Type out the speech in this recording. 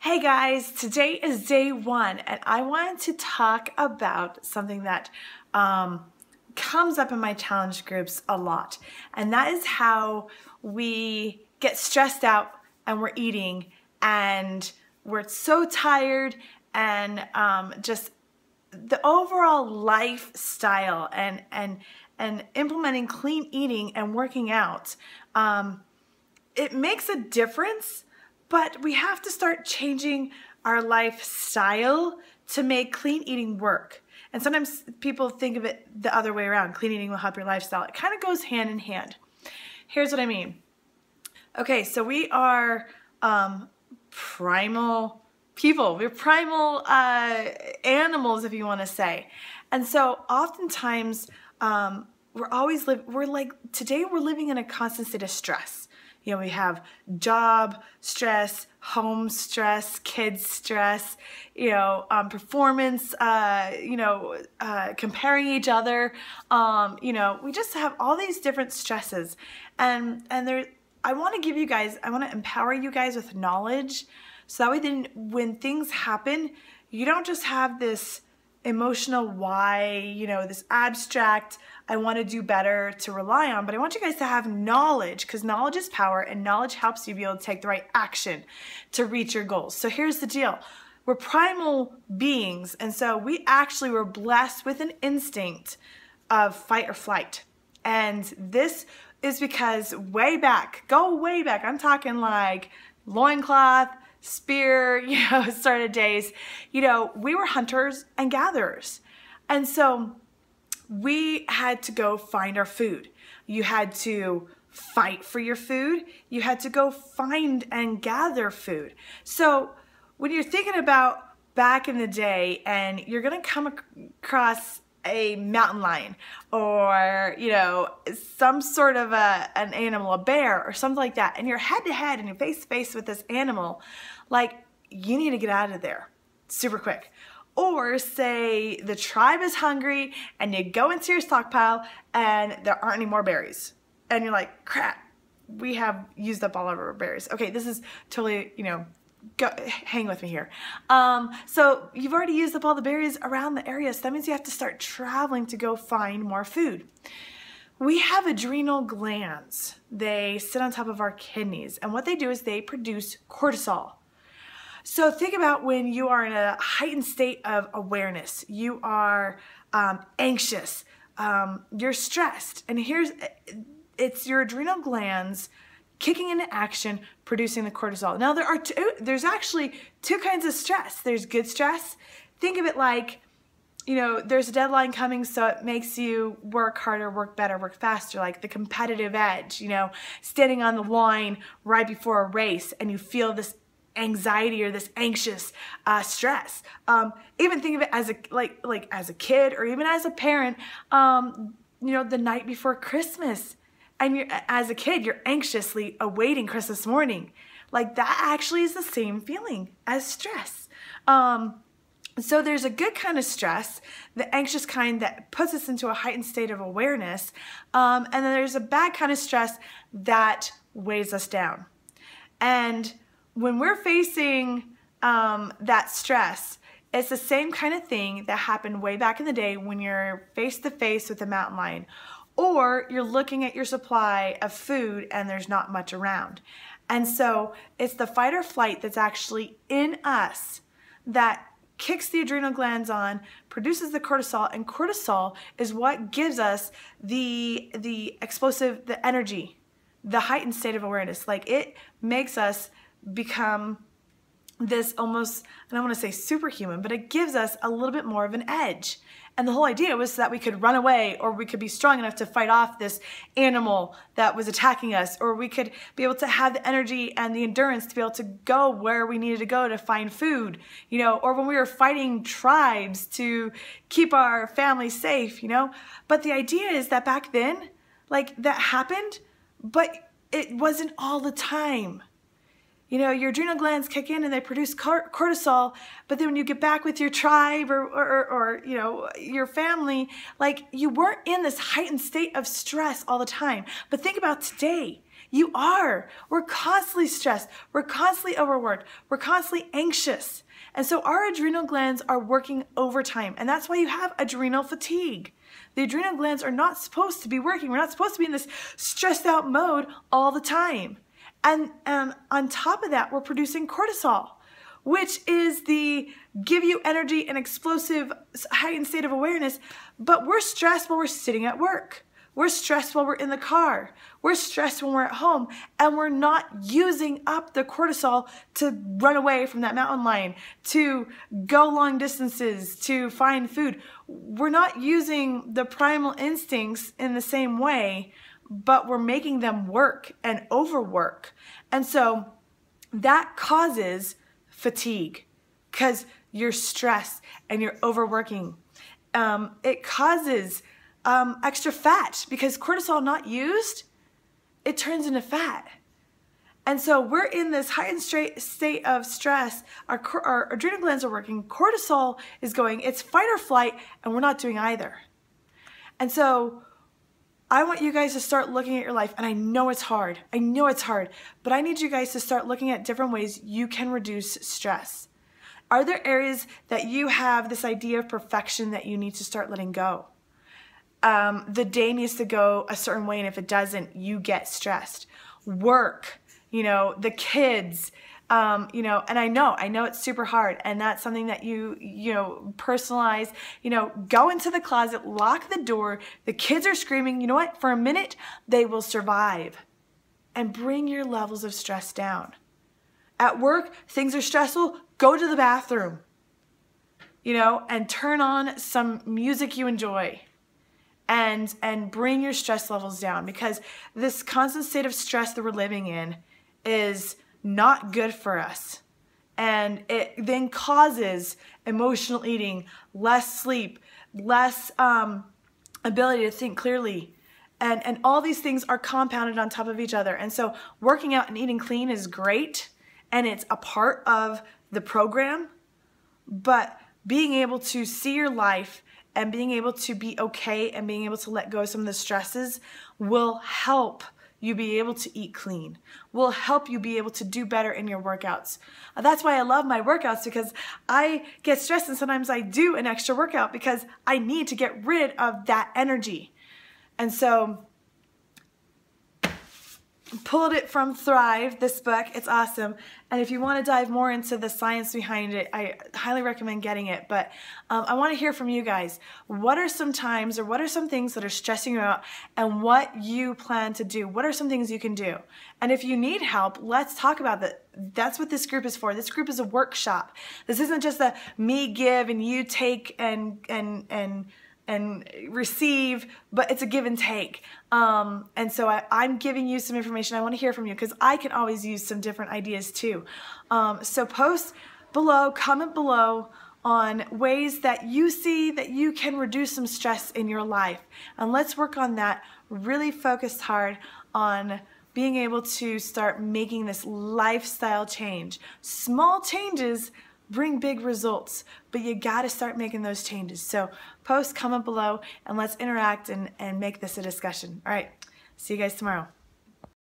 Hey guys, today is day one and I wanted to talk about something that comes up in my challenge groups a lot, and that is how we get stressed out and we're eating and we're so tired, and just the overall lifestyle and implementing clean eating and working out, it makes a difference. But we have to start changing our lifestyle to make clean eating work. And sometimes people think of it the other way around. Clean eating will help your lifestyle. It kind of goes hand in hand. Here's what I mean. Okay, so we are primal people. We're primal animals, if you want to say. And so oftentimes today we're living in a constant state of stress. You know, we have job stress, home stress, kids stress, performance, comparing each other. We just have all these different stresses. I want to empower you guys with knowledge, so that way then when things happen, you don't just have this emotional why, this abstract, I want to do better to rely on, but I want you guys to have knowledge, because knowledge is power, and knowledge helps you be able to take the right action to reach your goals. So here's the deal. We're primal beings, and so we actually were blessed with an instinct of fight or flight. And this is because go way back, I'm talking like loincloth, spear, started days, we were hunters and gatherers. And so we had to go find our food. You had to fight for your food. You had to go find and gather food. So when you're thinking about back in the day and you're going to come across a mountain lion or, some sort of an animal, a bear or something like that, and you're head to head and you're face to face with this animal, you need to get out of there super quick. Or say the tribe is hungry and you go into your stockpile and there aren't any more berries. And you're like, crap, we have used up all of our berries. Okay, this is totally, hang with me here. So you've already used up all the berries around the area, so that means you have to start traveling to go find more food. We have adrenal glands. They sit on top of our kidneys, and what they do is they produce cortisol. So think about when you are in a heightened state of awareness. You are anxious, you're stressed, and it's your adrenal glands kicking into action, producing the cortisol. Now there's actually two kinds of stress. There's good stress. Think of it like, there's a deadline coming, so it makes you work harder, work better, work faster, like the competitive edge, standing on the line right before a race, and you feel this anxiety or this anxious stress. Even think of it as as a kid or even as a parent, the night before Christmas, and as a kid you're anxiously awaiting Christmas morning. That actually is the same feeling as stress. So there's a good kind of stress, the anxious kind that puts us into a heightened state of awareness, and then there's a bad kind of stress that weighs us down. And when we're facing that stress, it's the same kind of thing that happened way back in the day when you're face to face with a mountain lion, or you're looking at your supply of food and there's not much around. And so it's the fight or flight that's actually in us that kicks the adrenal glands on, produces the cortisol, and cortisol is what gives us the explosive, the energy, the heightened state of awareness. It makes us become this almost, I don't want to say superhuman, but it gives us a little bit more of an edge. And the whole idea was so that we could run away, or we could be strong enough to fight off this animal that was attacking us, or we could be able to have the energy and the endurance to be able to go where we needed to go to find food, or when we were fighting tribes to keep our family safe, But the idea is that back then, that happened, but it wasn't all the time. Your adrenal glands kick in and they produce cortisol, but then when you get back with your tribe or your family, you weren't in this heightened state of stress all the time. But think about today. You are. We're constantly stressed. We're constantly overworked. We're constantly anxious. And so our adrenal glands are working overtime. And that's why you have adrenal fatigue. The adrenal glands are not supposed to be working. We're not supposed to be in this stressed out mode all the time. And on top of that, we're producing cortisol, which is the give you energy and explosive heightened state of awareness, but we're stressed while we're sitting at work. We're stressed while we're in the car. We're stressed when we're at home, and we're not using up the cortisol to run away from that mountain lion, to go long distances, to find food. We're not using the primal instincts in the same way, but we're making them work and overwork. And so that causes fatigue because you're stressed and you're overworking. It causes extra fat because cortisol not used, it turns into fat. And so we're in this heightened state of stress. Our adrenal glands are working, cortisol is going, it's fight or flight, and we're not doing either. And so I want you guys to start looking at your life, and I know it's hard, but I need you guys to start looking at different ways you can reduce stress. Are there areas that you have this idea of perfection that you need to start letting go? The day needs to go a certain way, and if it doesn't, you get stressed. Work, the kids, and I know it's super hard, and that's something that you personalize, go into the closet, lock the door, the kids are screaming, you know what, for a minute, they will survive, and bring your levels of stress down. At work, things are stressful, go to the bathroom, and turn on some music you enjoy. And bring your stress levels down, because this constant state of stress that we're living in is not good for us. And it then causes emotional eating, less sleep, less ability to think clearly. And all these things are compounded on top of each other. And so working out and eating clean is great, and it's a part of the program, but being able to see your life and being able to be okay and being able to let go of some of the stresses will help you be able to eat clean, will help you be able to do better in your workouts. That's why I love my workouts, because I get stressed and sometimes I do an extra workout because I need to get rid of that energy. And so pulled it from Thrive, this book. It's awesome. And if you want to dive more into the science behind it, I highly recommend getting it. But I want to hear from you guys. What are some times, or what are some things that are stressing you out, and what you plan to do? What are some things you can do? And if you need help, let's talk about that. That's what this group is for. This group is a workshop. This isn't just a me give and you take and receive, but it's a give and take. And so I'm giving you some information. I want to hear from you, because I can always use some different ideas too. So post below, comment below on ways that you see that you can reduce some stress in your life. And let's work on that, really focused hard on being able to start making this lifestyle change. Small changes bring big results, but you gotta start making those changes. So post, comment below, and let's interact and make this a discussion. All right, see you guys tomorrow.